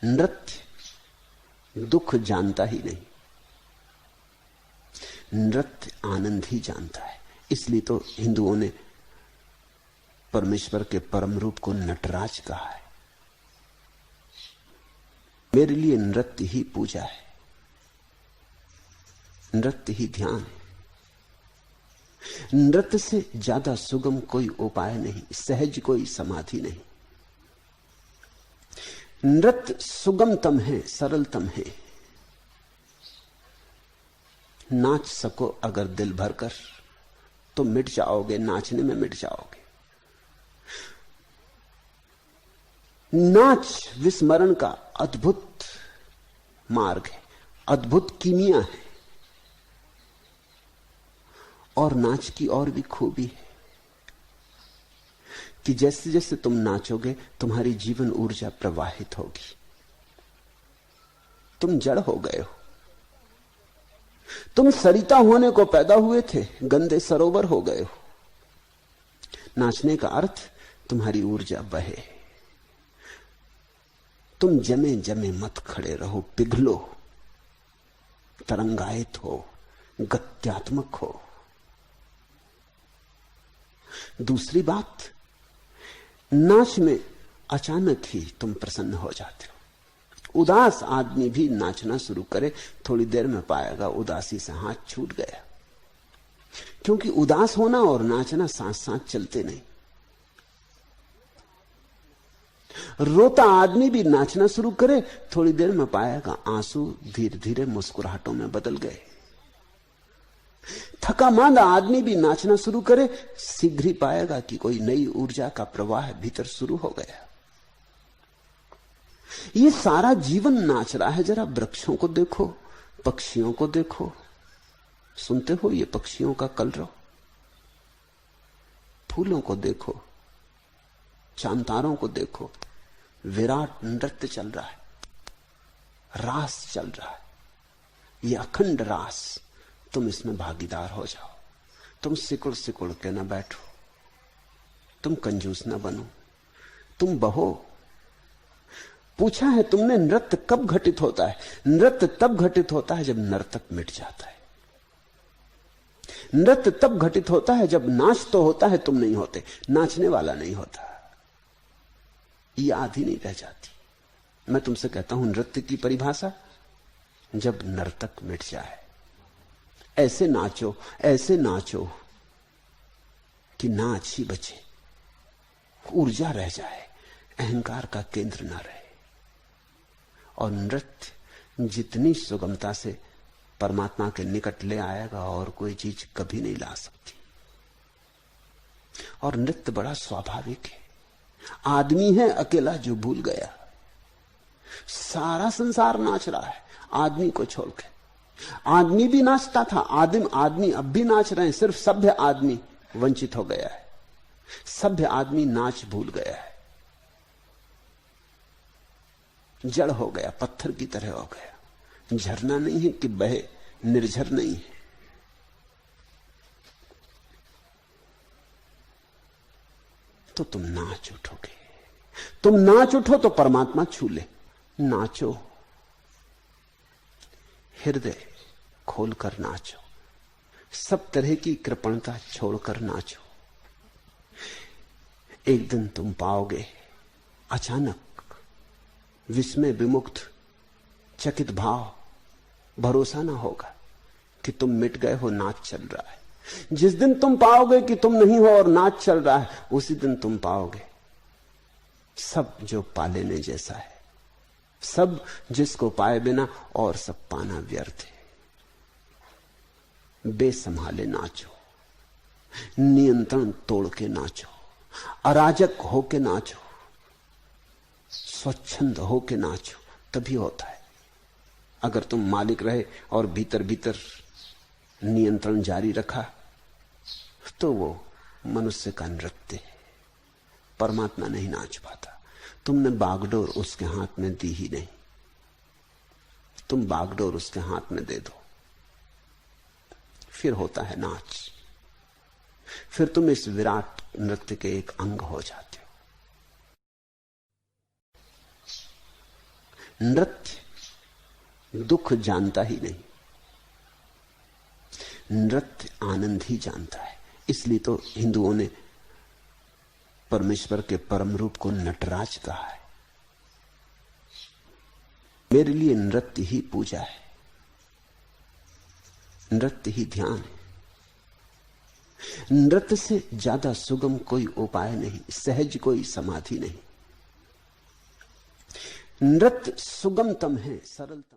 नृत्य दुख जानता ही नहीं, नृत्य आनंद ही जानता है। इसलिए तो हिंदुओं ने परमेश्वर के परम रूप को नटराज कहा है। मेरे लिए नृत्य ही पूजा है, नृत्य ही ध्यान है। नृत्य से ज्यादा सुगम कोई उपाय नहीं, सहज कोई समाधि नहीं। नृत्य सुगमतम है, सरलतम है। नाच सको अगर दिल भरकर तो मिट जाओगे, नाचने में मिट जाओगे। नाच विस्मरण का अद्भुत मार्ग है, अद्भुत कीमिया है। और नाच की और भी खूबी है कि जैसे जैसे तुम नाचोगे तुम्हारी जीवन ऊर्जा प्रवाहित होगी। तुम जड़ हो गए हो, तुम सरिता होने को पैदा हुए थे, गंदे सरोवर हो गए हो। नाचने का अर्थ तुम्हारी ऊर्जा बहे। तुम जमे जमे मत खड़े रहो, पिघलो, तरंगायित हो, गत्यात्मक हो। दूसरी बात, नाच में अचानक ही तुम प्रसन्न हो जाते हो। उदास आदमी भी नाचना शुरू करे, थोड़ी देर में पाएगा उदासी से हाथ छूट गया। क्योंकि उदास होना और नाचना साथ साथ चलते नहीं। रोता आदमी भी नाचना शुरू करे, थोड़ी देर में पाएगा आंसू धीरे धीरे मुस्कुराहटों में बदल गए। थका मांदा आदमी भी नाचना शुरू करे, शीघ्र ही पाएगा कि कोई नई ऊर्जा का प्रवाह भीतर शुरू हो गया। ये सारा जीवन नाच रहा है। जरा वृक्षों को देखो, पक्षियों को देखो, सुनते हो ये पक्षियों का कलरव? फूलों को देखो, चांतारों को देखो, विराट नृत्य चल रहा है, रास चल रहा है। ये अखंड रास, तुम इसमें भागीदार हो जाओ। तुम सिकुड़ सिकुड़ के न बैठो, तुम कंजूस न बनो, तुम बहो। पूछा है तुमने नृत्य कब घटित होता है? नृत्य तब घटित होता है जब नर्तक मिट जाता है। नृत्य तब घटित होता है जब नाच तो होता है, तुम नहीं होते, नाचने वाला नहीं होता, ये आधी नहीं रह जाती। मैं तुमसे कहता हूं नृत्य की परिभाषा, जब नर्तक मिट जाए। ऐसे नाचो कि नाच ही बचे, ऊर्जा रह जाए, अहंकार का केंद्र ना रहे। और नृत्य जितनी सुगमता से परमात्मा के निकट ले आएगा और कोई चीज कभी नहीं ला सकती। और नृत्य बड़ा स्वाभाविक है। आदमी है अकेला जो भूल गया, सारा संसार नाच रहा है आदमी को छोड़ के। आदमी भी नाचता था, आदमी अब भी नाच रहे हैं, सिर्फ सभ्य आदमी वंचित हो गया है। सभ्य आदमी नाच भूल गया है, जड़ हो गया, पत्थर की तरह हो गया। झरना नहीं है कि बहे, निर्झर नहीं है। तो तुम नाच उठोगे, तुम नाच उठो तो परमात्मा छू ले। नाचो, हृदय खोलकर नाचो, सब तरह की कृपणता छोड़कर नाचो। एक दिन तुम पाओगे अचानक विस्मय विमुक्त चकित भाव, भरोसा ना होगा कि तुम मिट गए हो, नाच चल रहा है। जिस दिन तुम पाओगे कि तुम नहीं हो और नाच चल रहा है, उसी दिन तुम पाओगे सब जो पा लेने जैसा है, सब जिसको पाए बिना और सब पाना व्यर्थ है। बेसंभाले नाचो, नियंत्रण तोड़ के नाचो, अराजक होके नाचो, स्वच्छंद होके नाचो, तभी होता है। अगर तुम मालिक रहे और भीतर भीतर नियंत्रण जारी रखा तो वो मनुष्य का नृत्य है, परमात्मा नहीं नाच पाता। तुमने बागडोर उसके हाथ में दी ही नहीं, तुम बागडोर उसके हाथ में दे दो, फिर होता है नाच। फिर तुम इस विराट नृत्य के एक अंग हो जाते हो। नृत्य दुख जानता ही नहीं, नृत्य आनंद ही जानता है। इसलिए तो हिंदुओं ने परमेश्वर के परम रूप को नटराज कहा है। मेरे लिए नृत्य ही पूजा है, नृत्य ही ध्यान है। नृत्य से ज्यादा सुगम कोई उपाय नहीं, सहज कोई समाधि नहीं। नृत्य सुगमतम है, सरलतम।